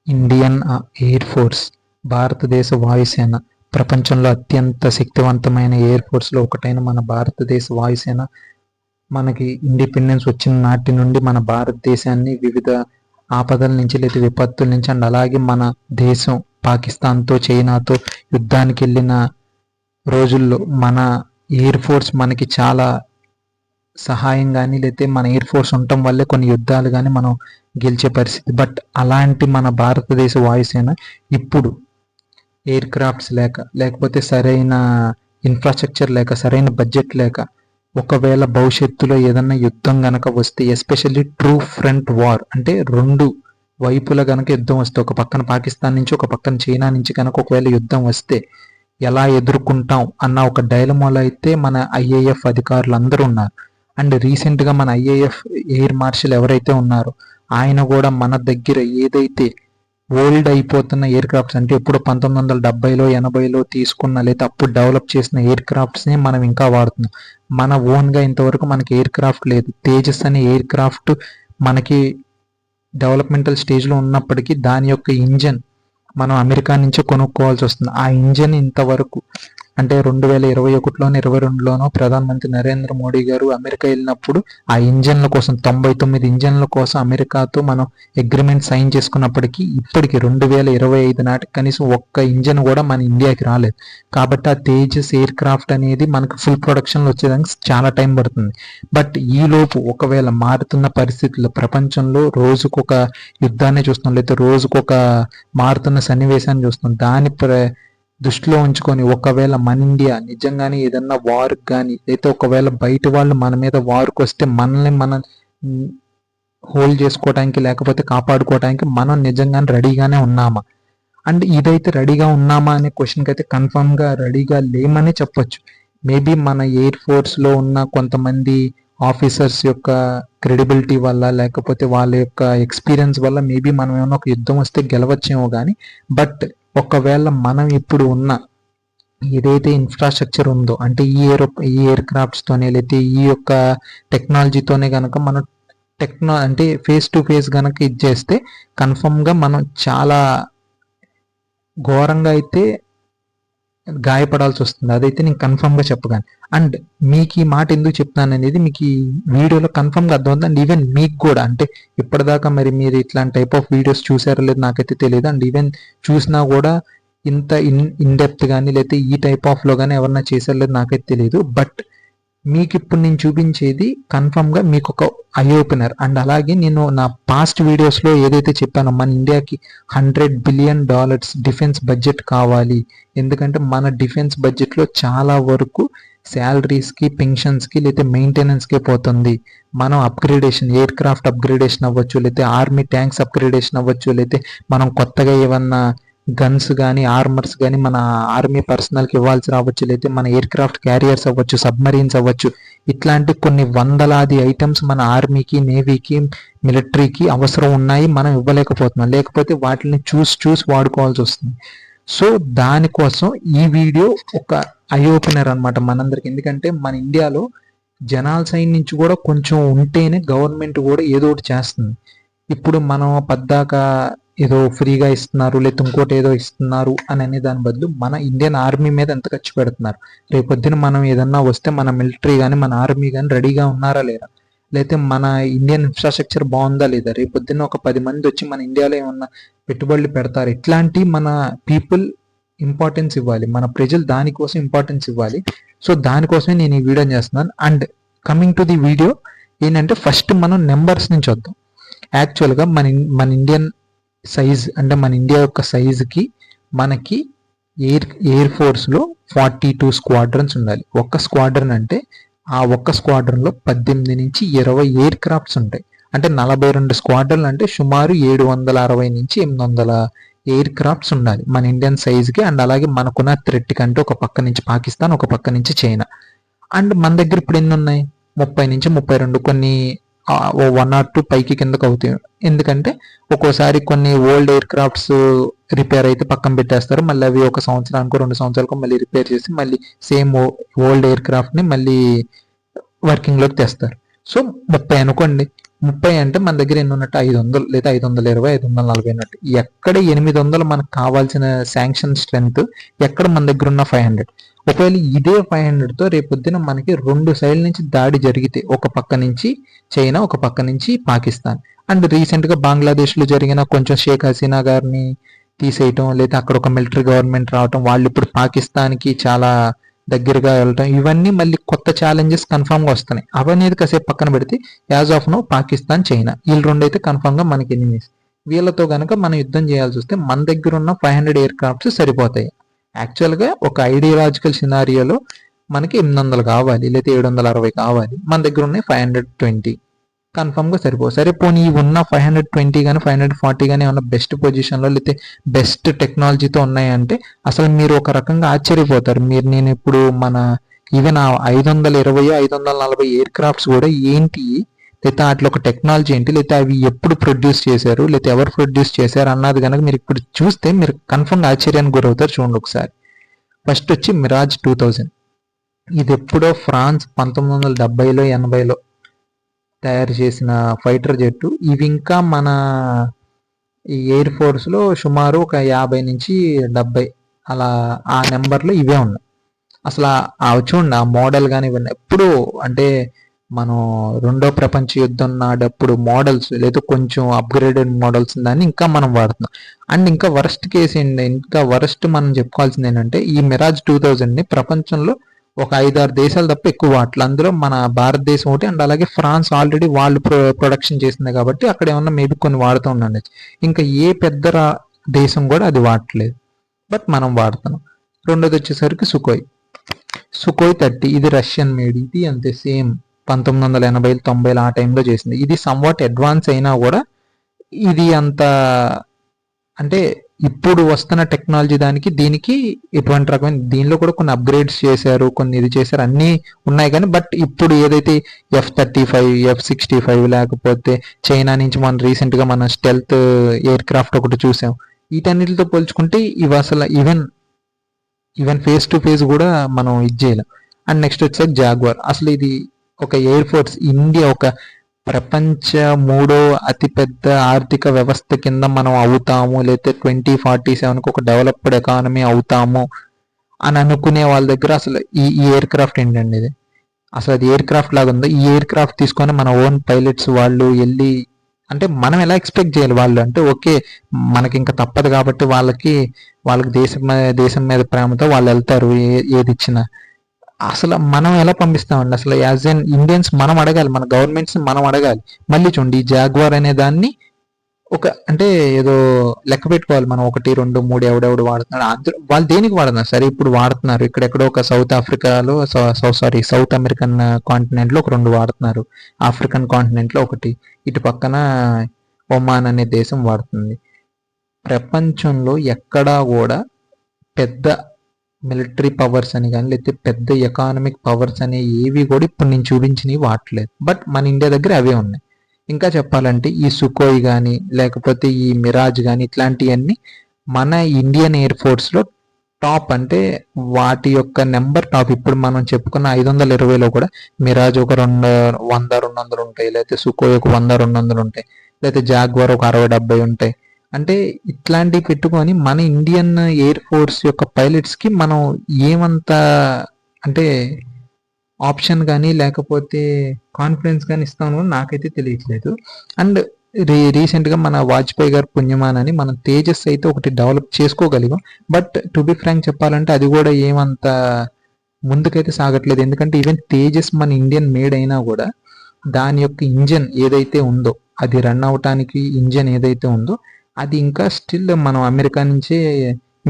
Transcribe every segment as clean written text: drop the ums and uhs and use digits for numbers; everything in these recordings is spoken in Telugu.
ఇండియన్ ఎయిర్ ఫోర్స్, భారతదేశ వాయుసేన ప్రపంచంలో అత్యంత శక్తివంతమైన ఎయిర్ ఫోర్స్లో ఒకటైన మన భారతదేశ వాయుసేన మనకి ఇండిపెండెన్స్ వచ్చిన నాటి నుండి మన భారతదేశాన్ని వివిధ ఆపదల నుంచి లేదా విపత్తుల నుంచి అండ్ అలాగే మన దేశం పాకిస్తాన్తో చైనాతో యుద్ధానికి వెళ్ళిన రోజుల్లో మన ఎయిర్ ఫోర్స్ మనకి చాలా సహాయం కానీ లేకపోతే మన ఎయిర్ ఫోర్స్ ఉండటం వల్లే కొన్ని యుద్ధాలు కానీ మనం గెలిచే పరిస్థితి. బట్ అలాంటి మన భారతదేశ వాయుసేన ఇప్పుడు ఎయిర్ క్రాఫ్ట్స్ లేకపోతే సరైన ఇన్ఫ్రాస్ట్రక్చర్ సరైన బడ్జెట్ ఒకవేళ భవిష్యత్తులో ఏదన్నా యుద్ధం గనక వస్తే, ఎస్పెషల్లీ ట్రూ ఫ్రంట్ వార్ అంటే రెండు వైపుల గనక యుద్ధం వస్తే, ఒక పక్కన పాకిస్తాన్ నుంచి ఒక పక్కన చైనా నుంచి కనుక ఒకవేళ యుద్ధం వస్తే ఎలా ఎదుర్కొంటాం అన్న ఒక డైలమాలో అయితే మన ఐఏఎఫ్ అధికారులు అందరూ ఉన్నారు. అండ్ రీసెంట్గా మన ఐఏఎఫ్ ఎయిర్ మార్షల్ ఎవరైతే ఉన్నారో ఆయన కూడా మన దగ్గర ఏదైతే ఓల్డ్ అయిపోతున్న ఎయిర్ క్రాఫ్ట్స్ అంటే ఎప్పుడు 1970లో 80లో తీసుకున్న లేదా అప్పుడు డెవలప్ చేసిన ఎయిర్ క్రాఫ్ట్స్ని మనం ఇంకా వాడుతున్నాం. మన ఓన్గా ఇంతవరకు మనకి ఎయిర్ క్రాఫ్ట్ లేదు. తేజస్ అనే ఎయిర్ క్రాఫ్ట్ మనకి డెవలప్మెంటల్ స్టేజ్లో ఉన్నప్పటికీ దాని యొక్క ఇంజన్ మనం అమెరికా నుంచే కొనుక్కోవాల్సి వస్తుంది. ఆ ఇంజన్ ఇంతవరకు అంటే 2021లోనో 2022లోనో ప్రధానమంత్రి నరేంద్ర మోడీ గారు అమెరికా వెళ్ళినప్పుడు ఆ ఇంజన్ల కోసం 99 ఇంజన్ల కోసం అమెరికాతో మనం అగ్రిమెంట్ సైన్ చేసుకున్నప్పటికీ ఇప్పటికి 2025 నాటికి కనీసం ఒక్క ఇంజన్ కూడా మన ఇండియాకి రాలేదు. కాబట్టి ఆ తేజస్ ఎయిర్ క్రాఫ్ట్ అనేది మనకు ఫుల్ ప్రొడక్షన్లో వచ్చేదానికి చాలా టైం పడుతుంది. బట్ ఈలోపు ఒకవేళ మారుతున్న పరిస్థితుల్లో ప్రపంచంలో రోజుకొక యుద్ధాన్ని చూస్తున్నాం, లేదా రోజుకొక మారుతున్న సన్నివేశాన్ని చూస్తున్నాం. దాని దృష్టిలో ఉంచుకొని ఒకవేళ మన ఇండియా నిజంగానే ఏదన్నా వార్కి కానీ లేదా ఒకవేళ బయట వాళ్ళు మన మీద వార్కి వస్తే మనల్ని మనం హోల్డ్ చేసుకోవడానికి లేకపోతే కాపాడుకోవడానికి మనం నిజంగానే రెడీగానే ఉన్నామా? అండ్ ఇదైతే రెడీగా ఉన్నామా అనే క్వశ్చన్కి అయితే కన్ఫర్మ్గా రెడీగా లేమని చెప్పొచ్చు. మేబీ మన ఎయిర్ ఫోర్స్లో ఉన్న కొంతమంది ఆఫీసర్స్ యొక్క క్రెడిబిలిటీ వల్ల లేకపోతే వాళ్ళ యొక్క ఎక్స్పీరియన్స్ వల్ల మేబీ మనం ఏమైనా ఒక యుద్ధం వస్తే గెలవచ్చేమో కానీ, బట్ ఒకవేళ మనం ఇప్పుడు ఉన్న ఏదైతే ఇన్ఫ్రాస్ట్రక్చర్ ఉందో అంటే ఈ ఎయిర్ క్రాఫ్ట్స్తోనే లేకపోతే ఈ యొక్క టెక్నాలజీతోనే కనుక మనం అంటే ఫేస్ టు ఫేస్ కనుక ఇది చేస్తే కన్ఫర్మ్గా మనం చాలా ఘోరంగా అయితే గాయపడాల్సి వస్తుంది. అదైతే నేను కన్ఫర్మ్గా చెప్పగాను. అండ్ మీకు ఈ మాట ఎందుకు చెప్తున్నాను అనేది మీకు ఈ వీడియోలో కన్ఫర్మ్గా అర్థమవుతుంది. అండ్ ఈవెన్ మీకు కూడా అంటే ఇప్పటిదాకా మరి మీరు ఇట్లాంటి టైప్ ఆఫ్ వీడియోస్ చూసారో లేదు నాకైతే తెలియదు. అండ్ ఈవెన్ చూసినా కూడా ఇంత ఇన్ డెప్త్ కానీ లేకపోతే ఈ టైప్ ఆఫ్లో కానీ ఎవరన్నా చేసారో లేదు నాకైతే తెలియదు. బట్ మీకు ఇప్పుడు నేను చూపించేది కన్ఫర్మ్గా మీకు ఒక ఐ ఓపెనర్. అండ్ అలాగే నేను నా పాస్ట్ వీడియోస్లో ఏదైతే చెప్పానో మన ఇండియాకి $100 బిలియన్ డిఫెన్స్ బడ్జెట్ కావాలి. ఎందుకంటే మన డిఫెన్స్ బడ్జెట్లో చాలా వరకు శాలరీస్కి, పెన్షన్స్కి లేదా మెయింటెనెన్స్కే పోతుంది. మనం అప్గ్రేడేషన్, ఎయిర్ క్రాఫ్ట్ అప్గ్రేడేషన్ అవ్వచ్చు, లేకపోతే ఆర్మీ ట్యాంక్స్ అప్గ్రేడేషన్ అవ్వచ్చు, లేకపోతే మనం కొత్తగా ఏమన్నా గన్స్ కానీ ఆర్మర్స్ కానీ మన ఆర్మీ పర్సనల్కి ఇవ్వాల్సి రావచ్చు, లేకపోతే మన ఎయిర్ క్రాఫ్ట్ క్యారియర్స్ అవ్వచ్చు, సబ్మరీన్స్ అవ్వచ్చు, ఇట్లాంటి కొన్ని వందలాది ఐటమ్స్ మన ఆర్మీకి, నేవీకి, మిలిటరీకి అవసరం ఉన్నాయి. మనం ఇవ్వలేకపోతున్నాం, లేకపోతే వాటిని చూసి వాడుకోవాల్సి వస్తుంది. సో దానికోసం ఈ వీడియో ఒక ఐ ఓపెనర్ అనమాట మనందరికి. ఎందుకంటే మన ఇండియాలో జనాల సైడ్ నుంచి కూడా కొంచెం ఉంటేనే గవర్నమెంట్ కూడా ఏదో ఒకటి చేస్తుంది. ఇప్పుడు మనం పద్దాకా ఏదో ఫ్రీగా ఇస్తున్నారు లేదా ఇంకోటి ఏదో ఇస్తున్నారు అని అనే దాని బదులు మన ఇండియన్ ఆర్మీ మీద ఎంత ఖర్చు పెడుతున్నారు, రేపొద్దున మనం ఏదన్నా వస్తే మన మిలిటరీ కానీ మన ఆర్మీ కానీ రెడీగా ఉన్నారా లేరా, లేకపోతే మన ఇండియన్ ఇన్ఫ్రాస్ట్రక్చర్ బాగుందా లేదా, రేపొద్దున ఒక 10 మంది వచ్చి మన ఇండియాలో ఏమన్నా పెట్టుబడులు పెడతారు. ఇట్లాంటి మన పీపుల్ ఇంపార్టెన్స్ ఇవ్వాలి, మన ప్రజలు దానికోసం ఇంపార్టెన్స్ ఇవ్వాలి. సో దానికోసమే నేను ఈ వీడియో చేస్తున్నాను. And coming to the video ఏంటంటే ఫస్ట్ మనం నెంబర్స్ నుంచి వద్దాం. యాక్చువల్గా మన ఇండియన్ సైజ్ అంటే మన ఇండియా యొక్క సైజుకి మనకి ఎయిర్ ఫోర్స్లో 42 స్క్వాడ్రన్స్ ఉండాలి. ఒక్క స్క్వాడ్రన్ అంటే ఆ ఒక్క స్క్వాడ్రన్లో 18 నుంచి 20 ఎయిర్ క్రాఫ్ట్స్ ఉంటాయి. అంటే 42 స్క్వాడ్రన్లు అంటే సుమారు 760 నుంచి 800 ఎయిర్ క్రాఫ్ట్స్ ఉండాలి మన ఇండియన్ సైజ్కి. అండ్ అలాగే మనకున్న థ్రెట్ కంటే ఒక పక్క నుంచి పాకిస్తాన్, ఒక పక్క నుంచి చైనా. అండ్ మన దగ్గర ఇప్పుడు ఎన్ని ఉన్నాయి? 30 నుంచి 32, కొన్ని 1 or 2 పైకి కిందకు అవుతాయి. ఎందుకంటే ఒక్కోసారి కొన్ని ఓల్డ్ ఎయిర్ క్రాఫ్ట్స్ రిపేర్ అయితే పక్కన పెట్టేస్తారు, మళ్ళీ అవి 1 సంవత్సరానికో 2 సంవత్సరాలకో మళ్ళీ రిపేర్ చేసి మళ్ళీ సేమ్ ఓల్డ్ ఎయిర్ క్రాఫ్ట్ని మళ్ళీ వర్కింగ్లోకి తెస్తారు. సో 30 అనుకోండి. 30 అంటే మన దగ్గర ఎన్ని ఉన్నట్టు 500 లేదా 520, 540 ఉన్నట్టు. ఎక్కడ 800 మనకు కావాల్సిన శాంక్షన్ స్ట్రెంత్, ఎక్కడ మన దగ్గర ఉన్న 500. ఒకవేళ ఇదే 500తో రేపొద్దున మనకి 2 సైడ్ల నుంచి దాడి జరిగితే, ఒక పక్క నుంచి చైనా, ఒక పక్క నుంచి పాకిస్తాన్. అండ్ రీసెంట్గా బంగ్లాదేశ్లో జరిగిన కొంచెం షేక్ హసీనా గారిని తీసేయటం, లేదా అక్కడ ఒక మిలిటరీ గవర్నమెంట్ రావటం, వాళ్ళు ఇప్పుడు పాకిస్తాన్కి చాలా దగ్గరగా వెళ్ళటం, ఇవన్నీ మళ్ళీ కొత్త ఛాలెంజెస్ కన్ఫామ్గా వస్తున్నాయి. అవనేది కాసేపు పక్కన పెడితే as of now Pakistan, China, వీళ్ళు రెండు అయితే కన్ఫామ్గా మనకి ఎనిమీస్. వీళ్ళతో కనుక మనం యుద్ధం చేయాల్సి వస్తే మన దగ్గర ఉన్న 500 ఎయిర్ క్రాఫ్ట్స్ సరిపోతాయి. యాక్చువల్గా ఒక ఐడియాలజికల్ సినారియోలో మనకి 800 కావాలి, లేదా 760 కావాలి. మన దగ్గర ఉన్నాయి 520, కన్ఫామ్గా సరిపో. సరే పోనీ ఉన్న 520 కానీ 540 కానీ ఏమన్నా బెస్ట్ పొజిషన్లో లేకపోతే బెస్ట్ టెక్నాలజీతో ఉన్నాయంటే అసలు మీరు ఒక రకంగా ఆశ్చర్యపోతారు. నేను ఇప్పుడు మన ఈవెన్ 520, 540 ఎయిర్ క్రాఫ్ట్స్ కూడా ఏంటి, లేదా వాటిలో ఒక టెక్నాలజీ ఏంటి, లేదా అవి ఎప్పుడు ప్రొడ్యూస్ చేశారు, లేదా ఎవరు ప్రొడ్యూస్ చేశారు అన్నది కనుక మీరు ఇప్పుడు చూస్తే మీరు కన్ఫామ్గా ఆశ్చర్యానికి గురవుతారు. చూడండి ఒకసారి. ఫస్ట్ వచ్చి మిరాజ్ 2000. ఇది ఎప్పుడో ఫ్రాన్స్ 1970లో 80లో తయారు చేసిన ఫైటర్ జెట్టు. ఇవి ఇంకా మన ఈ ఎయిర్ ఫోర్స్లో సుమారు ఒక 50 నుంచి 70 అలా ఆ నెంబర్లో ఇవే ఉన్నాయి. అసలు చూడండి ఆ మోడల్ కానీ ఇవన్నీ ఎప్పుడు అంటే మనం రెండో ప్రపంచ యుద్ధం నాడప్పుడు మోడల్స్ లేదా కొంచెం అప్గ్రేడెడ్ మోడల్స్ దాన్ని ఇంకా మనం వాడుతున్నాం. అండ్ ఇంకా వరస్ట్ కేసు ఏంటి, ఇంకా వరస్ట్ మనం చెప్పుకోవాల్సింది ఏంటంటే ఈ మిరాజ్ 2000ని ప్రపంచంలో ఒక 5-6 దేశాలు తప్ప ఎక్కువ వాటలు. అందులో మన భారతదేశం ఒకటి, అండ్ అలాగే ఫ్రాన్స్ ఆల్రెడీ వాళ్ళు ప్రొడక్షన్ చేసింది కాబట్టి అక్కడ ఏమన్నా మేబీ కొన్ని వాడుతూ ఉండండి. ఇంకా ఏ పెద్ద దేశం కూడా అది వాడట్లేదు, బట్ మనం వాడుతున్నాం. రెండోది వచ్చేసరికి సుఖోయ్ 30. ఇది రష్యన్ మేడ్. ఇది అంతే సేమ్ 1980, 90 ఆ టైంలో చేసింది. ఇది సమ్వాట్ అడ్వాన్స్ అయినా కూడా ఇది అంత అంటే ఇప్పుడు వస్తున్న టెక్నాలజీ దానికి దీనికి ఎటువంటి రకమైన, దీనిలో కూడా కొన్ని అప్గ్రేడ్స్ చేశారు, కొన్ని ఇది చేశారు, అన్నీ ఉన్నాయి. కానీ బట్ ఇప్పుడు ఏదైతే F-35, F-65 లేకపోతే చైనా నుంచి మనం రీసెంట్గా మన స్టెల్త్ ఎయిర్ క్రాఫ్ట్ ఒకటి చూసాం, వీటన్నిటితో పోల్చుకుంటే ఇవి అసలు ఈవెన్ ఫేస్ టు ఫేస్ కూడా మనం ఇది చేయలేం. అండ్ నెక్స్ట్ వచ్చేసి జాగ్వార్. అసలు ఇది ఒక ఎయిర్ ఫోర్స్, ఇండియా ఒక ప్రపంచ 3వ అతిపెద్ద ఆర్థిక వ్యవస్థ కింద మనం అవుతాము, లేకపోతే 2047కి ఒక డెవలప్డ్ ఎకానమీ అవుతాము అని అనుకునే వాళ్ళ దగ్గర అసలు ఈ ఎయిర్ క్రాఫ్ట్ ఏంటండి ఇది, అసలు అది ఎయిర్ క్రాఫ్ట్ లాగా ఉందో. ఈ ఎయిర్ క్రాఫ్ట్ తీసుకొని మన ఓన్ పైలట్స్ వాళ్ళు వెళ్ళి, అంటే మనం ఎలా ఎక్స్పెక్ట్ చేయాలి, వాళ్ళు అంటే ఓకే మనకి ఇంకా తప్పదు కాబట్టి వాళ్ళకి దేశం మీద ప్రేమతో వాళ్ళు వెళ్తారు ఏది ఇచ్చినా. అసలు మనం ఎలా పంపిస్తామండి, అసలు యాజ్ ఎన్ ఇండియన్స్ మనం అడగాలి, మన గవర్నమెంట్స్ మనం అడగాలి. మళ్ళీ చూడండి ఈ జాగ్వార్ అనే దాన్ని ఒక అంటే ఏదో లెక్క పెట్టుకోవాలి మనం, 1, 2, 3 ఎవడెవడు వాడుతున్నాడు, అందరూ వాళ్ళు దేనికి వాడుతున్నారు. సరే ఇప్పుడు వాడుతున్నారు ఇక్కడెక్కడో ఒక సౌత్ ఆఫ్రికాలో సౌత్ అమెరికన్ కాంటినెంట్లో ఒక 2 వాడుతున్నారు, ఆఫ్రికన్ కాంటినెంట్లో ఒకటి, ఇటు పక్కన ఒమాన్ అనే దేశం వాడుతుంది. ప్రపంచంలో ఎక్కడా కూడా పెద్ద మిలిటరీ పవర్స్ అని కానీ లేకపోతే పెద్ద ఎకానమిక్ పవర్స్ అనే ఏవి కూడా ఇప్పుడు నేను చూపించినవి వాడలేదు, బట్ మన ఇండియా దగ్గర అవే ఉన్నాయి. ఇంకా చెప్పాలంటే ఈ సుఖోయ్ కానీ లేకపోతే ఈ మిరాజ్ కానీ ఇట్లాంటివన్నీ మన ఇండియన్ ఎయిర్ ఫోర్స్లో టాప్, అంటే వాటి యొక్క నెంబర్ టాప్. ఇప్పుడు మనం చెప్పుకున్న 520లో కూడా మిరాజ్ ఒక 100-200 ఉంటాయి, లేకపోతే సుఖోయ్ ఒక 100-200 ఉంటాయి, లేకపోతే జాగ్వార్ ఒక 60-70 ఉంటాయి. అంటే ఇట్లాంటివి పెట్టుకొని మన ఇండియన్ ఎయిర్ ఫోర్స్ యొక్క పైలట్స్కి మనం ఏమంత అంటే ఆప్షన్ కానీ లేకపోతే కాన్ఫిడెన్స్ కానీ ఇస్తామో నాకైతే తెలియట్లేదు. అండ్ రీసెంట్గా మన వాజ్పేయి గారు పుణ్యమానని మనం తేజస్ అయితే ఒకటి డెవలప్ చేసుకోగలిగాం, బట్ టు బి ఫ్రాంక్ చెప్పాలంటే అది కూడా ఏమంత ముందుకైతే సాగట్లేదు. ఎందుకంటే ఈవెన్ తేజస్ మన ఇండియన్ మేడ్ అయినా కూడా దాని యొక్క ఇంజన్ ఏదైతే ఉందో, అది రన్ అవటానికి ఇంజన్ ఏదైతే ఉందో అది ఇంకా స్టిల్ మనం అమెరికా నుంచే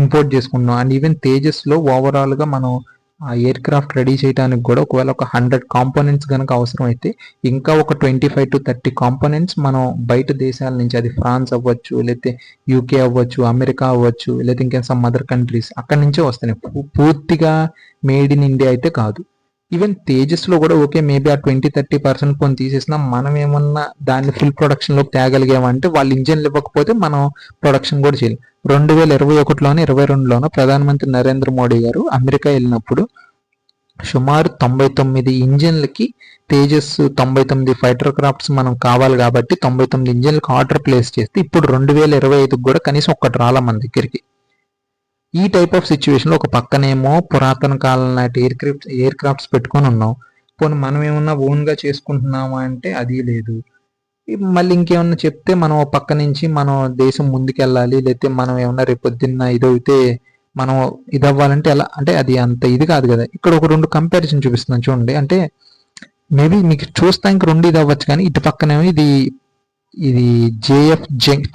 ఇంపోర్ట్ చేసుకుంటున్నాం. అండ్ ఈవెన్ తేజస్లో ఓవరాల్గా మనం ఆ ఎయిర్ క్రాఫ్ట్ రెడీ చేయడానికి కూడా ఒకవేళ ఒక 100 కాంపోనెంట్స్ కనుక అవసరం అయితే ఇంకా ఒక 25 to 30 కాంపోనెంట్స్ మనం బయట దేశాల నుంచి, అది ఫ్రాన్స్ అవ్వచ్చు, లేకపోతే యూకే అవ్వచ్చు, అమెరికా అవ్వచ్చు, లేకపోతే ఇంకా సమ్ అదర్ కంట్రీస్ అక్కడి నుంచే వస్తున్నాయి. పూర్తిగా మేడ్ ఇన్ ఇండియా అయితే కాదు. ఈవెన్ తేజస్లో కూడా ఓకే మేబీ ఆ 20-30% కొన్ని తీసేసినా మనం ఏమన్నా దాన్ని ఫుల్ ప్రొడక్షన్లోకి తేగలిగామంటే వాళ్ళు ఇంజన్లు ఇవ్వకపోతే మనం ప్రొడక్షన్ కూడా చేయాలి. 2021లోనో 2022లోనో ప్రధానమంత్రి నరేంద్ర మోడీ గారు అమెరికా వెళ్ళినప్పుడు సుమారు 99 ఇంజిన్లకి తేజస్ 99 ఫైటర్ క్రాఫ్ట్స్ మనం కావాలి కాబట్టి 99 ఇంజిన్లకు ఆర్డర్ ప్లేస్ చేస్తే ఇప్పుడు 2025 కూడా కనీసం ఒక్కటి రాలా మన దగ్గరికి. ఈ టైప్ ఆఫ్ సిచ్యువేషన్లో ఒక పక్కనేమో పురాతన కాలం నాటి ఎయిర్ క్రాఫ్ట్స్ పెట్టుకొని ఉన్నాం. పోనీ మనం ఏమన్నా ఓన్గా చేసుకుంటున్నామా అంటే అది లేదు. మళ్ళీ ఇంకేమన్నా చెప్తే మనం పక్క నుంచి మనం దేశం ముందుకెళ్ళాలి, లేకపోతే మనం ఏమన్నా రేపొద్దున్న ఇదైతే మనం ఇది అవ్వాలంటే ఎలా అంటే అది అంత ఇది కాదు కదా. ఇక్కడ ఒక 2 కంపారిజన్ చూపిస్తున్నాను చూడండి. అంటే మేబీ మీకు చూస్తానికి 2 ఇది అవ్వచ్చు, కానీ ఇటు పక్కనేమో ఇది ఇది జేఎఫ్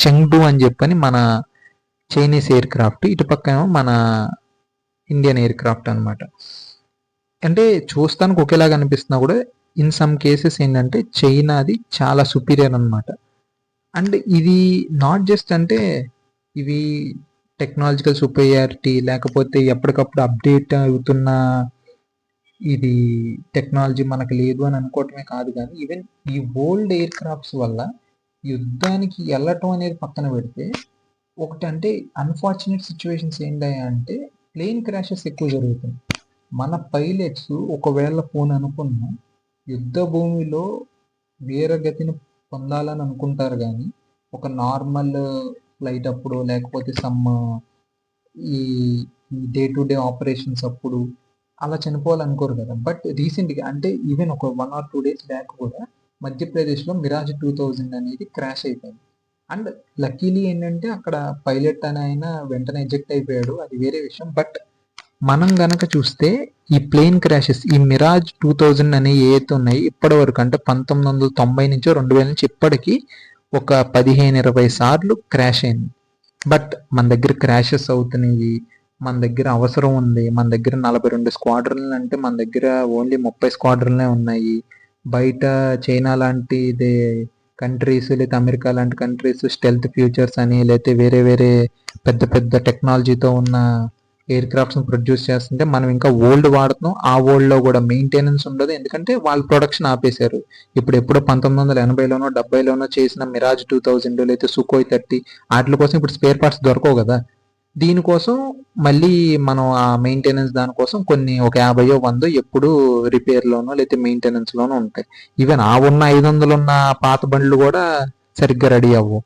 చెంగ్డు అని చెప్పని మన చైనీస్ ఎయిర్ క్రాఫ్ట్, ఇటు పక్కనేమో మన ఇండియన్ ఎయిర్ క్రాఫ్ట్ అనమాట. అంటే చూస్తానికి ఒకేలాగా అనిపిస్తున్నా కూడా ఇన్ సమ్ కేసెస్ ఏంటంటే చైనాది చాలా సుపీరియర్ అనమాట. అండ్ ఇది నాట్ జస్ట్ అంటే ఇవి టెక్నాలజికల్ సుపీరియారిటీ లేకపోతే ఎప్పటికప్పుడు అప్డేట్ అవుతున్న ఇది టెక్నాలజీ మనకు లేదు అని అనుకోవటమే కాదు, కానీ ఈవెన్ ఈ ఓల్డ్ ఎయిర్ క్రాఫ్ట్స్ వల్ల యుద్ధానికి వెళ్ళటం అనేది పక్కన పెడితే ఒకటి అంటే అన్ఫార్చునేట్ సిచ్యువేషన్స్ ఏంటయ్యా అంటే ప్లేన్ క్రాషెస్ ఎక్కువ జరుగుతుంది. మన పైలట్స్ ఒకవేళ ఫోన్ అనుకున్న యుద్ధ భూమిలో వీరగతిని పొందాలని అనుకుంటారు, కానీ ఒక నార్మల్ ఫ్లైట్ అప్పుడు లేకపోతే సమ్ ఈ డే టు డే ఆపరేషన్స్ అప్పుడు అలా చనిపోవాలనుకోరు కదా. బట్ రీసెంట్గా అంటే ఈవెన్ ఒక 1 or 2 days బ్యాక్ కూడా మధ్యప్రదేశ్లో మిరాజ్ 2000 అనేది క్రాష్ అయిపోయింది. అండ్ లక్కీలీ ఏంటంటే అక్కడ పైలట్ అని ఆయన వెంటనే ఎజెక్ట్ అయిపోయాడు, అది వేరే విషయం. బట్ మనం గనక చూస్తే ఈ ప్లేన్ క్రాషెస్ ఈ మిరాజ్ 2000 అనేవి ఏవైతే ఉన్నాయి ఇప్పటి వరకు అంటే 1990 నుంచో 2000 నుంచి ఇప్పటికీ ఒక 15-20 సార్లు క్రాష్ అయింది. బట్ మన దగ్గర క్రాషెస్ అవుతున్నాయి, మన దగ్గర అవసరం ఉంది, మన దగ్గర 42 స్క్వాడ్రన్లు అంటే మన దగ్గర ఓన్లీ 30 స్క్వాడ్రన్లే ఉన్నాయి. బయట చైనా లాంటి కంట్రీస్ లేదా అమెరికా లాంటి కంట్రీస్ స్టెల్త్ ఫ్యూచర్స్ అని లేకపోతే వేరే వేరే పెద్ద పెద్ద టెక్నాలజీతో ఉన్న ఎయిర్ క్రాఫ్ట్స్ని ప్రొడ్యూస్ చేస్తుంటే మనం ఇంకా ఓల్డ్ వాడుతున్నాం. ఆ ఓల్డ్లో కూడా మెయింటెనెన్స్ ఉండదు, ఎందుకంటే వాళ్ళు ప్రొడక్షన్ ఆపేశారు. ఇప్పుడు ఎప్పుడో 1980లోనో 70లోనో చేసిన మిరాజ్ 2000 లేకపోతే సుఖోయ్ 30 వాటి కోసం ఇప్పుడు స్పేర్ పార్ట్స్ దొరకవు కదా. దీనికోసం మళ్ళీ మనం ఆ మెయింటెనెన్స్ దానికోసం కొన్ని ఒక 50-100 ఎప్పుడు రిపేర్లోనో లేకపోతే మెయింటెనెన్స్లోనో ఉంటాయి. ఈవెన్ ఆ ఉన్న 500 ఉన్న పాత బండ్లు కూడా సరిగ్గా రెడీ అవ్వవు.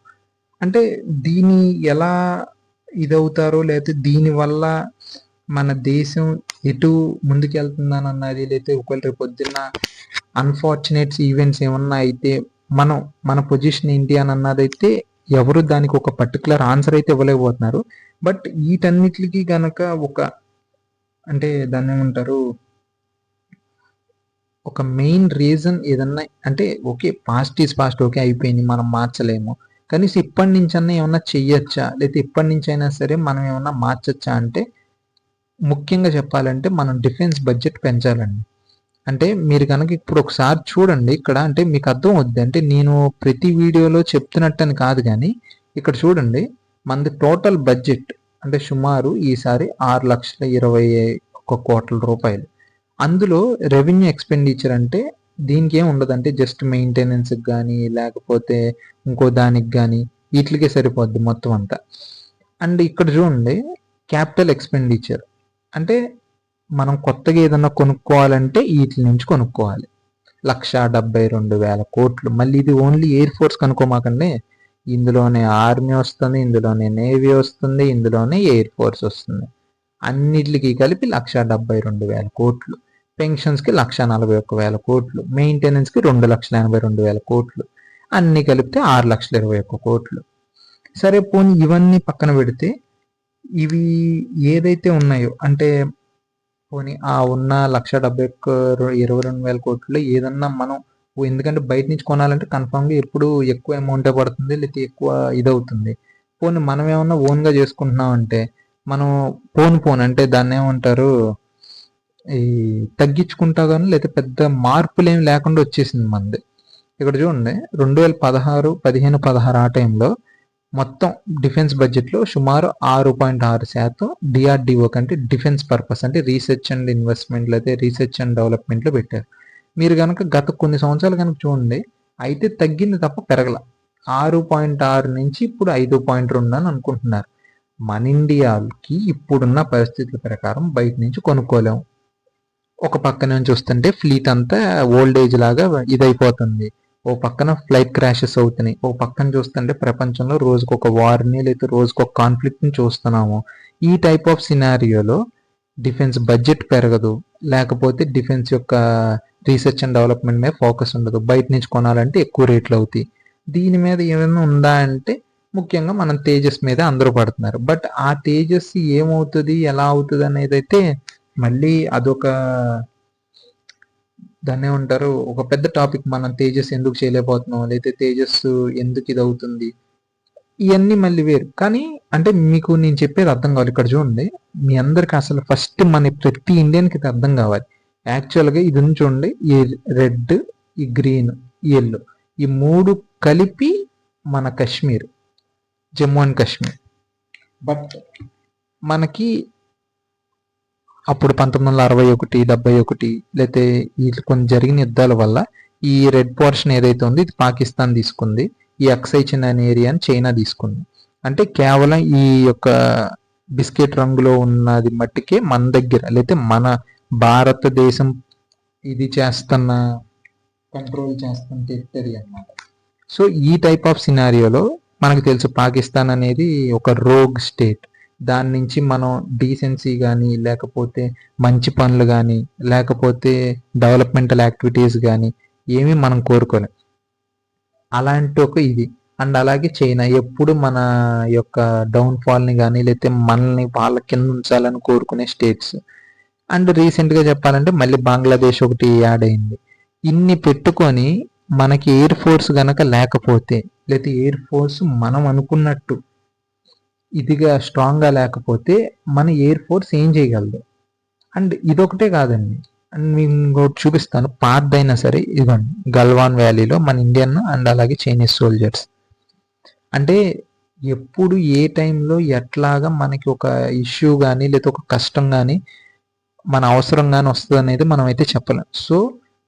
అంటే దీన్ని ఎలా ఇదవుతారో లేకపోతే దీనివల్ల మన దేశం ఎటు ముందుకెళ్తుందని అన్నది, లేకపోతే ఒకవేళ రేపు పొద్దున్న అన్ఫార్చునేట్స్ ఈవెంట్స్ ఏమన్నా అయితే మన పొజిషన్ ఏంటి అని అన్నదైతే ఎవరు దానికి ఒక పర్టికులర్ ఆన్సర్ అయితే ఇవ్వలేకపోతున్నారు. బట్ వీటన్నిటికి గనక ఒక అంటే దాన్ని ఏమంటారు ఒక మెయిన్ రీజన్ ఏదన్నా అంటే okay past is past, okay అయిపోయింది మనం మార్చలేము, కనీసం ఇప్పటి నుంచి అన్నా ఏమన్నా చెయ్యొచ్చా లేకపోతే ఇప్పటి నుంచి అయినా సరే మనం ఏమన్నా మార్చొచ్చా అంటే ముఖ్యంగా చెప్పాలంటే మనం డిఫెన్స్ బడ్జెట్ పెంచాలండి. అంటే మీరు కనుక ఇప్పుడు ఒకసారి చూడండి ఇక్కడ, అంటే మీకు అర్థం అవుద్ది. అంటే నేను ప్రతి వీడియోలో చెప్తున్నట్టని కాదు, కానీ ఇక్కడ చూడండి మనది టోటల్ బడ్జెట్ అంటే సుమారు ఈసారి 6,21,00,00,000 రూపాయలు. అందులో రెవెన్యూ ఎక్స్పెండిచర్ అంటే దీనికి ఏం ఉండదంటే జస్ట్ మెయింటెనెన్స్కి కానీ లేకపోతే ఇంకో దానికి కానీ వీటికే సరిపోద్ది మొత్తం అంతా. అండ్ ఇక్కడ చూడండి క్యాపిటల్ ఎక్స్పెండిచర్ అంటే మనం కొత్తగా ఏదన్నా కొనుక్కోవాలంటే వీటి నుంచి కొనుక్కోవాలి 1,72,000 కోట్లు. మళ్ళీ ఇది ఓన్లీ ఎయిర్ ఫోర్స్ కనుక్కోమాకండి, ఇందులోనే ఆర్మీ వస్తుంది, ఇందులోనే నేవీ వస్తుంది, ఇందులోనే ఎయిర్ ఫోర్స్ వస్తుంది. అన్నిటికి కలిపి 1,72,000 కోట్లు. పెన్షన్స్కి 1,41,000 కోట్లు, మెయింటెనెన్స్కి 2,82,000 కోట్లు, అన్ని కలిపితే 6,21,00,000 కోట్లు. సరే పోనీ ఇవన్నీ పక్కన పెడితే ఇవి ఏదైతే ఉన్నాయో అంటే పోనీ ఆ ఉన్న 1,22,000 కోట్లు ఏదన్నా మనం ఎందుకంటే బయట నుంచి కొనాలంటే కన్ఫామ్గా ఎప్పుడు ఎక్కువ అమౌంటే పడుతుంది లేకపోతే ఎక్కువ ఇదవుతుంది. పోనీ మనం ఏమన్నా ఓన్గా చేసుకుంటున్నాం అంటే మనం పోను అంటే దాన్ని ఏమంటారు ఈ తగ్గించుకుంటా కానీ లేకపోతే పెద్ద మార్పులు ఏమి లేకుండా వచ్చేసింది మనది. ఇక్కడ చూడండి 2015-16 ఆ టైంలో మొత్తం డిఫెన్స్ బడ్జెట్లో సుమారు 6.6% డిఆర్డిఓ కంటే డిఫెన్స్ పర్పస్ అంటే రీసెర్చ్ అండ్ ఇన్వెస్ట్మెంట్ అయితే రీసెర్చ్ అండ్ డెవలప్మెంట్లో పెట్టారు. మీరు కనుక గత కొన్ని సంవత్సరాలు కనుక చూడండి అయితే తగ్గింది తప్ప పెరగల. 6.6 నుంచి ఇప్పుడు 5.2 అని అనుకుంటున్నారు. మన ఇండియాకి ఇప్పుడున్న పరిస్థితుల ప్రకారం బయట నుంచి కొనుక్కోలేము. ఒక పక్క నుంచి చూస్తుంటే ఫ్లీట్ అంతా ఓల్డ్ ఏజ్ లాగా ఇదైపోతుంది. ఓ పక్కన ఫ్లైట్ క్రాషెస్ అవుతున్నాయి. ఓ పక్కన చూస్తుంటే ప్రపంచంలో రోజుకు ఒక వార్ని లేదా రోజుకు ఒక కాన్ఫ్లిక్ట్ని చూస్తున్నాము. ఈ టైప్ ఆఫ్ సినారియోలో డిఫెన్స్ బడ్జెట్ పెరగదు, లేకపోతే డిఫెన్స్ యొక్క రీసెర్చ్ అండ్ డెవలప్మెంట్ మీద ఫోకస్ ఉండదు. బయట నుంచి కొనాలంటే ఎక్కువ రేట్లు అవుతాయి. దీని మీద ఏమైనా ఉందా అంటే ముఖ్యంగా మనం తేజస్ మీద అందరూ పడుతున్నారు. బట్ ఆ తేజస్ ఏమవుతుంది, ఎలా అవుతుంది అనేది అయితే మళ్ళీ అదొక దాన్ని ఏమంటారు, ఒక పెద్ద టాపిక్. మనం తేజస్ ఎందుకు చేయలేకపోతున్నాం, లేకపోతే తేజస్ ఎందుకు ఇది అవుతుంది, ఇవన్నీ మళ్ళీ వేరు. కానీ అంటే మీకు నేను చెప్పేది అర్థం కావాలి. ఇక్కడ చూడండి, మీ అందరికి అసలు ఫస్ట్ మన ప్రతి ఇండియన్కి ఇది అర్థం కావాలి. యాక్చువల్గా ఇది ఉంది చూడండి, ఈ రెడ్, ఈ గ్రీన్, ఈ ఎల్లో, ఈ మూడు కలిపి మన కాశ్మీర్, జమ్మూ అండ్ కాశ్మీర్. బట్ మనకి అప్పుడు 1961, 71 లేకపోతే వీటి కొన్ని జరిగిన యుద్ధాల వల్ల ఈ రెడ్ పోర్షన్ ఏదైతే ఉంది ఇది పాకిస్తాన్ తీసుకుంది. ఈ అక్సై చిన్ అనే ఏరియాని చైనా తీసుకుంది. అంటే కేవలం ఈ యొక్క బిస్కెట్ రంగులో ఉన్నది మట్టికే మన దగ్గర, లేకపోతే మన భారతదేశం ఇది చేస్తున్న, కంట్రోల్ చేస్తున్న టెరిటరీ అన్నమాట. సో ఈ టైప్ ఆఫ్ సినారియోలో మనకు తెలుసు పాకిస్తాన్ అనేది ఒక రోగ్ స్టేట్. దాని నుంచి మనం డీసెన్సీ కానీ, లేకపోతే మంచి పనులు కానీ, లేకపోతే డెవలప్మెంటల్ యాక్టివిటీస్ కానీ ఏమీ మనం కోరుకోలేం. అలాంటి ఒక ఇది. అండ్ అలాగే చైనా ఎప్పుడు మన యొక్క డౌన్ఫాల్ని కానీ, లేకపోతే మనల్ని వాళ్ళ కింద ఉంచాలని కోరుకునే స్టేట్స్. అండ్ రీసెంట్గా చెప్పాలంటే మళ్ళీ బంగ్లాదేశ్ ఒకటి యాడ్ అయింది. ఇన్ని పెట్టుకొని మనకి ఎయిర్ ఫోర్స్ గనక లేకపోతే, లేకపోతే ఎయిర్ ఫోర్స్ మనం అనుకున్నట్టు ఇదిగా స్ట్రాంగ్గా లేకపోతే మన ఎయిర్ ఫోర్స్ ఏం చేయగలదు. అండ్ ఇదొకటే కాదండి, అండ్ మీకు ఇంకోటి చూపిస్తాను. పాతదైనా సరే ఇదిగోండి, గల్వాన్ వ్యాలీలో మన ఇండియన్ అండ్ అలాగే చైనీస్ సోల్జర్స్. అంటే ఎప్పుడు ఏ టైంలో ఎట్లాగా మనకి ఒక ఇష్యూ కానీ లేదా ఒక కష్టం కానీ మన అవసరం కానీ వస్తుంది అనేది మనం అయితే చెప్పలేం. సో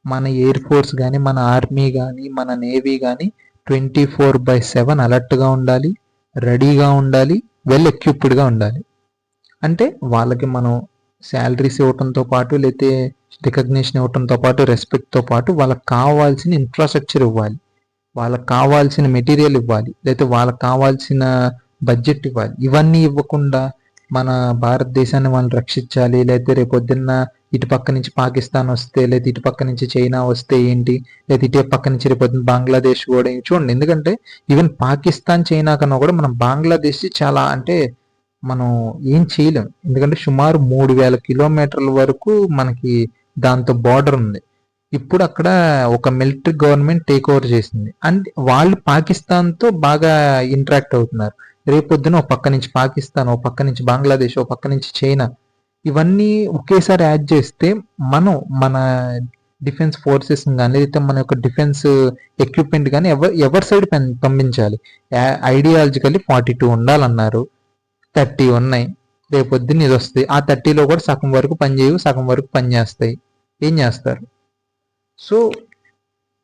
మన ఎయిర్ ఫోర్స్ కానీ, మన ఆర్మీ కానీ, మన నేవీ కానీ 24/7 అలర్ట్గా ఉండాలి, రెడీగా ఉండాలి, వెల్ ఎక్విప్డ్గా ఉండాలి. అంటే వాళ్ళకి మనం శాలరీస్ ఇవ్వటంతో పాటు, లేకపోతే రికగ్నిషన్ ఇవ్వటంతో పాటు, రెస్పెక్ట్తో పాటు వాళ్ళకి కావాల్సిన ఇన్ఫ్రాస్ట్రక్చర్ ఇవ్వాలి, వాళ్ళకి కావాల్సిన మెటీరియల్ ఇవ్వాలి, లేకపోతే వాళ్ళకి కావాల్సిన బడ్జెట్ ఇవ్వాలి. ఇవన్నీ ఇవ్వకుండా మన భారతదేశాన్ని వాళ్ళు రక్షించాలి, లేకపోతే రేపొద్దున్న ఇటు పక్క నుంచి పాకిస్తాన్ వస్తే, లేదా ఇటు పక్క నుంచి చైనా వస్తే ఏంటి, లేదా ఇటు పక్క నుంచి రేపొద్దున బంగ్లాదేశ్ కూడా చూడండి. ఎందుకంటే ఈవెన్ పాకిస్తాన్, చైనా కన్నా కూడా మనం బంగ్లాదేశ్ చాలా అంటే మనం ఏం చేయలేం. ఎందుకంటే సుమారు 3000 కిలోమీటర్ల వరకు మనకి దాంతో బార్డర్ ఉంది. ఇప్పుడు అక్కడ ఒక మిలిటరీ గవర్నమెంట్ టేక్ ఓవర్ చేసింది. అండ్ వాళ్ళు పాకిస్తాన్తో బాగా ఇంటరాక్ట్ అవుతున్నారు. రేపొద్దున ఒక పక్క నుంచి పాకిస్తాన్, ఒక పక్క నుంచి బంగ్లాదేశ్, ఒక పక్క నుంచి చైనా, ఇవన్నీ ఒకేసారి యాడ్ చేస్తే మనం మన డిఫెన్స్ ఫోర్సెస్ కానీ, లేకపోతే మన యొక్క డిఫెన్స్ ఎక్విప్మెంట్ కానీ ఎవరి సైడ్ పంపించాలి. ఐడియాలజికల్లీ 42 ఉండాలన్నారు, 30 ఉన్నాయి. రేపొద్దున ఇది వస్తాయి. ఆ 30లో కూడా సగం వరకు పనిచేయవు, సగం వరకు పనిచేస్తాయి. ఏం చేస్తారు? సో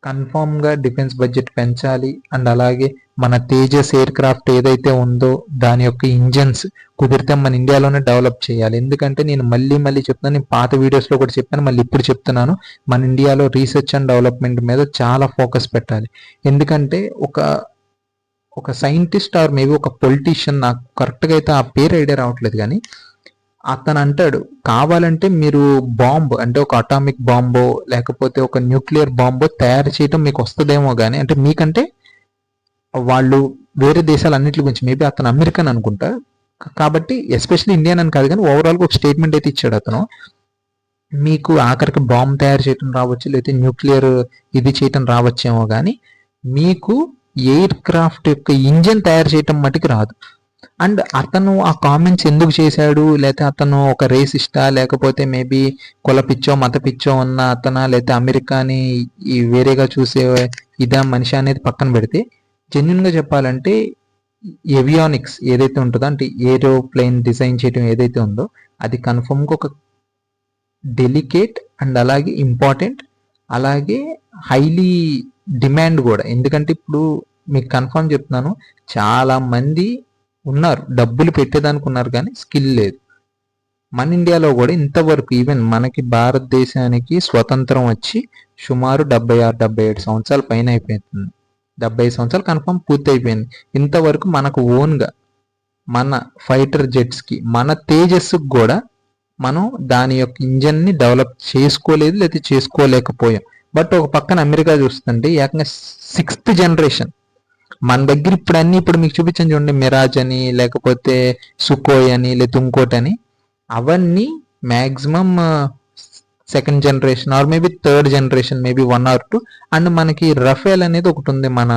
కన్ఫామ్గా డిఫెన్స్ బడ్జెట్ పెంచాలి. అండ్ అలాగే మన తేజస్ ఎయిర్ క్రాఫ్ట్ ఏదైతే ఉందో దాని యొక్క ఇంజన్స్ కుదిరితే మన ఇండియాలోనే డెవలప్ చేయాలి. ఎందుకంటే నేను మళ్ళీ చెప్తున్నాను, నేను పాత వీడియోస్లో కూడా చెప్పాను, మళ్ళీ ఇప్పుడు చెప్తున్నాను, మన ఇండియాలో రీసెర్చ్ అండ్ డెవలప్మెంట్ మీద చాలా ఫోకస్ పెట్టాలి. ఎందుకంటే ఒక సైంటిస్ట్ ఆర్ మేబీ ఒక పొలిటీషియన్, నాకు కరెక్ట్గా అయితే ఆ పేరు ఐడియా రావట్లేదు, కానీ అతను అంటాడు కావాలంటే మీరు బాంబ్ అంటే ఒక అటామిక్ బాంబో లేకపోతే ఒక న్యూక్లియర్ బాంబో తయారు చేయడం మీకు వస్తుందేమో, కానీ అంటే మీకంటే వాళ్ళు వేరే దేశాలు అన్నింటి గురించి, మేబీ అతను అమెరికన్ అనుకుంటా, కాబట్టి ఎస్పెషల్లీ ఇండియన్ అని కాదు కానీ ఓవరాల్గా ఒక స్టేట్మెంట్ అయితే ఇచ్చాడు అతను. మీకు ఆఖరికి బాంబ్ తయారు చేయడం రావచ్చు, లేకపోతే న్యూక్లియర్ ఇది చేయటం రావచ్చేమో, కానీ మీకు ఎయిర్ క్రాఫ్ట్ యొక్క ఇంజిన్ తయారు చేయటం మటుకు రాదు. అండ్ అతను ఆ కామెంట్స్ ఎందుకు చేశాడు, లేకపోతే అతను ఒక రేసిస్టా, లేకపోతే మేబీ కుల పిచ్చో మత పిచ్చో ఉన్న అతనా, లేకపోతే అమెరికాని వేరేగా చూసే ఇదా మనిషి అనేది పక్కన పెడితే, జెన్యున్గా చెప్పాలంటే ఏవియానిక్స్ ఏదైతే ఉంటుందో, అంటే ఏరోప్లేన్ డిజైన్ చేయడం ఏదైతే ఉందో అది కన్ఫర్మ్గా ఒక డెలికేట్ అండ్ అలాగే ఇంపార్టెంట్, అలాగే హైలీ డిమాండ్ కూడా. ఎందుకంటే ఇప్పుడు మీకు కన్ఫర్మ్ చెప్తున్నాను, చాలా మంది ఉన్నారు డబ్బులు పెట్టేదానికి ఉన్నారు కానీ స్కిల్ లేదు. మన ఇండియాలో కూడా ఇంతవరకు ఈవెన్ మనకి భారతదేశానికి స్వతంత్రం వచ్చి సుమారు 76-77 సంవత్సరాల పైన అయిపోతుంది. 75 సంవత్సరాలు కన్ఫర్మ్ పూర్తి అయిపోయింది. ఇంతవరకు మనకు ఓన్గా మన ఫైటర్ జెట్స్కి, మన తేజస్కి కూడా మనం దాని యొక్క ఇంజన్ని డెవలప్ చేసుకోలేదు, లేదా చేసుకోలేకపోయాం. బట్ ఒక పక్కన అమెరికా చూస్తుంటే ఏకంగా 6th జనరేషన్. మన దగ్గర ఇప్పుడు మీకు చూపించాను చూడండి, మిరాజ్ అని, లేకపోతే సుకోయ్ అని, లేకపోతే ఇంకోటి అని, అవన్నీ maximum 2nd generation or maybe 3rd generation, maybe 1 or 2. And మనకి రఫేల్ అనేది ఒకటి ఉంది, మన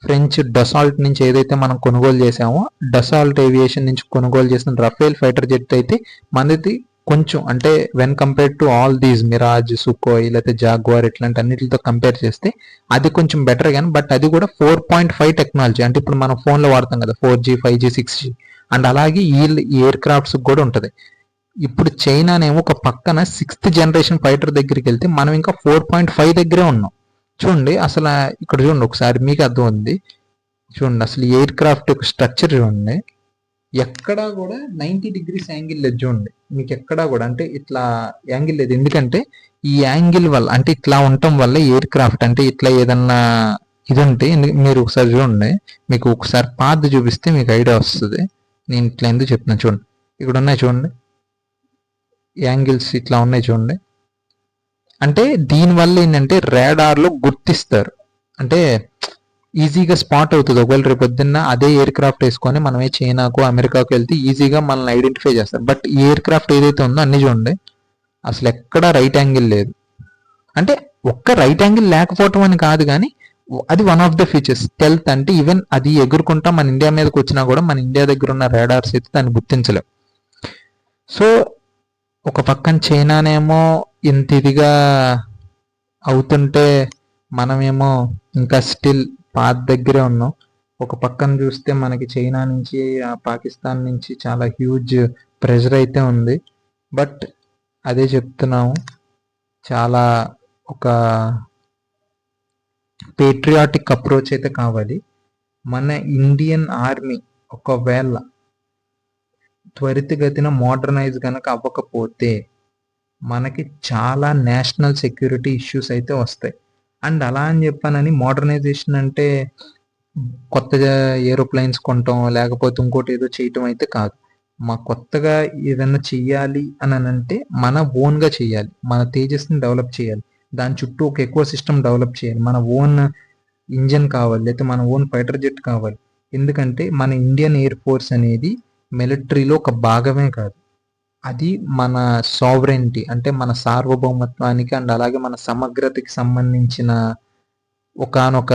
ఫ్రెంచ్ డసాల్ట్ నుంచి ఏదైతే మనం కొనుగోలు చేసామో, డసాల్ట్ ఏవియేషన్ నుంచి కొనుగోలు చేసిన రఫేల్ ఫైటర్ జెట్ అయితే మనది కొంచెం, అంటే when compare to all these Mirage, Sukhoi, లేకపోతే జాగ్వార్ ఇట్లాంటి అన్నిటితో కంపేర్ చేస్తే అది కొంచెం బెటర్ కానీ, బట్ అది కూడా 4.5 టెక్నాలజీ. అంటే ఇప్పుడు మనం ఫోన్లో వాడతాం కదా 4G, 5G, 6G, అండ్ అలాగే ఈ ఎయిర్ క్రాఫ్ట్స్ కూడా ఉంటుంది. ఇప్పుడు చైనానేమో ఒక పక్కన 6th జనరేషన్ ఫైటర్ దగ్గరికి వెళ్తే మనం ఇంకా 4.5 దగ్గరే ఉన్నాం. చూడండి అసలు ఇక్కడ చూడండి ఒకసారి, మీకు అర్థం ఉంది చూడండి, అసలు ఎయిర్ క్రాఫ్ట్ యొక్క స్ట్రక్చర్ చూడండి, ఎక్కడా కూడా 90 degrees యాంగిల్ లేదు చూడండి, మీకు ఎక్కడా కూడా అంటే ఇట్లా యాంగిల్ లేదు. ఎందుకంటే ఈ యాంగిల్ వల్ల, అంటే ఇట్లా ఉండటం వల్ల ఎయిర్ క్రాఫ్ట్ అంటే ఇట్లా ఏదన్నా ఇది ఉంటే, మీరు ఒకసారి చూడండి, మీకు ఒకసారి పాత్ చూపిస్తే మీకు ఐడియా వస్తుంది. నేను ఇట్లా ఎందుకు చెప్తున్నాను చూడండి, ఇక్కడ ఉన్నాయి చూడండి యాంగిల్స్, ఇట్లా ఉన్నాయి చూడండి. అంటే దీనివల్ల ఏంటంటే రాడార్లో గుర్తిస్తారు, అంటే ఈజీగా స్పాట్ అవుతుంది. ఒకవేళ రేపు పొద్దున్న అదే ఎయిర్ క్రాఫ్ట్ వేసుకొని మనమే చైనాకు, అమెరికాకు వెళ్తే ఈజీగా మనల్ని ఐడెంటిఫై చేస్తారు. బట్ ఈ ఎయిర్ క్రాఫ్ట్ ఏదైతే ఉందో అన్ని చూడండి, అసలు ఎక్కడ రైట్ యాంగిల్ లేదు. అంటే ఒక్క రైట్ యాంగిల్ లేకపోవటం అని కాదు, కానీ అది one of the features. Stealth అంటే ఈవెన్ అది ఎగురుకుంటా మన ఇండియా మీదకి వచ్చినా కూడా మన ఇండియా దగ్గర ఉన్న రాడార్స్ అయితే దాన్ని గుర్తించలేవు. సో ఒక పక్కన చైనానేమో ఇంత ఇదిగా అవుతుంటే మనమేమో ఇంకా స్టిల్ పాత్ దగ్గరే ఉన్నాం. ఒక పక్కన చూస్తే మనకి చైనా నుంచి, పాకిస్తాన్ నుంచి చాలా హ్యూజ్ ప్రెషర్ అయితే ఉంది. బట్ అదే చెప్తున్నాము, చాలా ఒక పేట్రియాటిక్ అప్రోచ్ అయితే కావాలి. మన ఇండియన్ ఆర్మీ ఒకవేళ త్వరితగతిన మోడర్నైజ్ కనుక అవ్వకపోతే మనకి చాలా నేషనల్ సెక్యూరిటీ ఇష్యూస్ అయితే వస్తాయి. అండ్ అలా అని చెప్పానని మోడర్నైజేషన్ అంటే కొత్త ఏరోప్లైన్స్ కొనటం, లేకపోతే ఇంకోటి ఏదో చేయటం అయితే కాదు. మా కొత్తగా ఏదైనా చెయ్యాలి అని అంటే మన ఓన్గా చేయాలి, మన తేజస్ని డెవలప్ చేయాలి, దాని చుట్టూ ఒక ఎకో సిస్టమ్ డెవలప్ చేయాలి, మన ఓన్ ఇంజన్ కావాలి, లేకపోతే మన ఓన్ ఫైటర్ జెట్ కావాలి. ఎందుకంటే మన ఇండియన్ ఎయిర్ ఫోర్స్ అనేది మిలిటరీలో ఒక భాగమే కాదు, అది మన సావరెంటీ, అంటే మన సార్వభౌమత్వానికి అండ్ అలాగే మన సమగ్రతకి సంబంధించిన ఒకానొక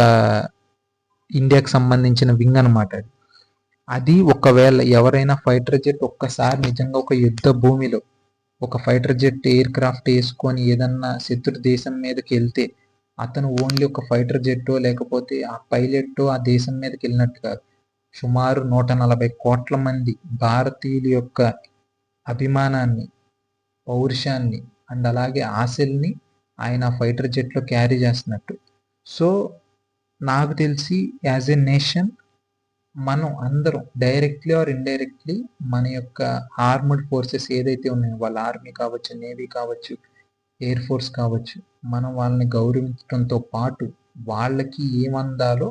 ఇండియాకి సంబంధించిన వింగ్ అనమాట. అది ఒకవేళ ఎవరైనా ఫైటర్ జెట్ ఒక్కసారి నిజంగా ఒక యుద్ధ భూమిలో ఒక ఫైటర్ జెట్ ఎయిర్ క్రాఫ్ట్ వేసుకొని ఏదన్నా శత్రు దేశం మీదకి వెళ్తే, అతను ఓన్లీ ఒక ఫైటర్ జెట్టో లేకపోతే ఆ పైలెట్టో ఆ దేశం మీదకి వెళ్ళినట్టు కాదు. సుమారు 140 కోట్ల మంది భారతీయుల యొక్క అభిమానాన్ని, పౌరుషాన్ని అండ్ అలాగే ఆశల్ని ఆయన ఫైటర్ జెట్లో క్యారీ చేస్తున్నట్టు. సో నాకు తెలిసి యాజ్ ఎ నేషన్ మనం అందరం డైరెక్ట్లీ ఆర్ ఇండైరెక్ట్లీ మన యొక్క ఆర్మడ్ ఫోర్సెస్ ఏదైతే ఉన్నాయో, వాళ్ళ ఆర్మీ కావచ్చు, నేవీ కావచ్చు, ఎయిర్ ఫోర్స్ కావచ్చు, మనం వాళ్ళని గౌరవించడంతో పాటు వాళ్ళకి ఏమందాలో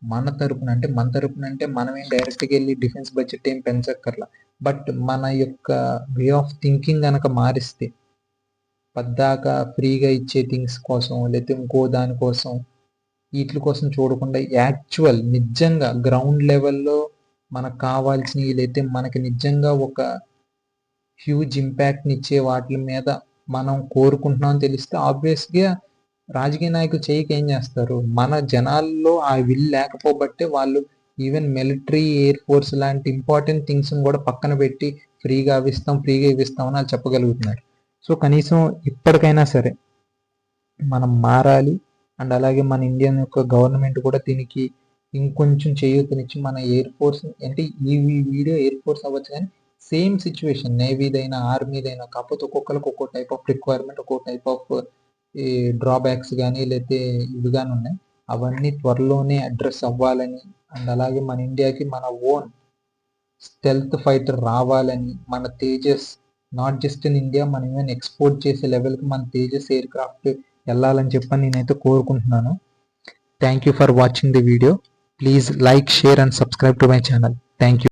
మన తరపున అంటే మనమేం డైరెక్ట్గా వెళ్ళి డిఫెన్స్ బడ్జెట్ ఏం పెంచక్కర్లా. బట్ మన యొక్క వే ఆఫ్ థింకింగ్ కనుక మారిస్తే, పద్దాకా ఫ్రీగా ఇచ్చే థింగ్స్ కోసం లేకపోతే ఇంకో దానికోసం వీటి కోసం చూడకుండా యాక్చువల్ నిజంగా గ్రౌండ్ లెవెల్లో మనకు కావాల్సినవి, లేకపోతే మనకి నిజంగా ఒక హ్యూజ్ ఇంపాక్ట్ని ఇచ్చే వాటి మీద మనం కోరుకుంటున్నాం తెలిస్తే ఆబ్వియస్గా రాజకీయ నాయకులు చేయక ఏం చేస్తారు, మన జనాల్లో ఆ విల్ లేకపోబట్టే వాళ్ళు ఈవెన్ మిలిటరీ, ఎయిర్ ఫోర్స్ లాంటి ఇంపార్టెంట్ థింగ్స్ని కూడా పక్కన పెట్టి ఫ్రీగా ఇస్తాం అని వాళ్ళు చెప్పగలుగుతున్నారు. సో కనీసం ఇప్పటికైనా సరే మనం మారాలి. అండ్ అలాగే మన ఇండియన్ యొక్క గవర్నమెంట్ కూడా దీనికి ఇంకొంచెం చేయూతనిచ్చి మన ఎయిర్ ఫోర్స్, అంటే ఈ వీడియో ఎయిర్ ఫోర్స్ అవ్వచ్చు కానీ సేమ్ సిచ్యువేషన్ నేవీదైనా ఆర్మీదైనా, కాకపోతే ఒక్కొక్కరికి ఒక్కో టైప్ ఆఫ్ రిక్వైర్మెంట్, ఒక్కో టైప్ ఆఫ్ ఈ డ్రాబ్యాక్స్ కానీ లేకపోతే ఇవి కానీ ఉన్నాయి. అవన్నీ త్వరలోనే అడ్రస్ అవ్వాలని అండ్ అలాగే మన ఇండియాకి మన ఓన్ స్టెల్త్ ఫైటర్ రావాలని, మన Tejas not just in India, మనం ఈవెన్ ఎక్స్పోర్ట్ చేసే లెవెల్కి మన తేజస్ ఎయిర్ క్రాఫ్ట్ వెళ్ళాలని చెప్పని నేనైతే కోరుకుంటున్నాను. Thank you for watching the video. Please like, share and subscribe to my channel. Thank you.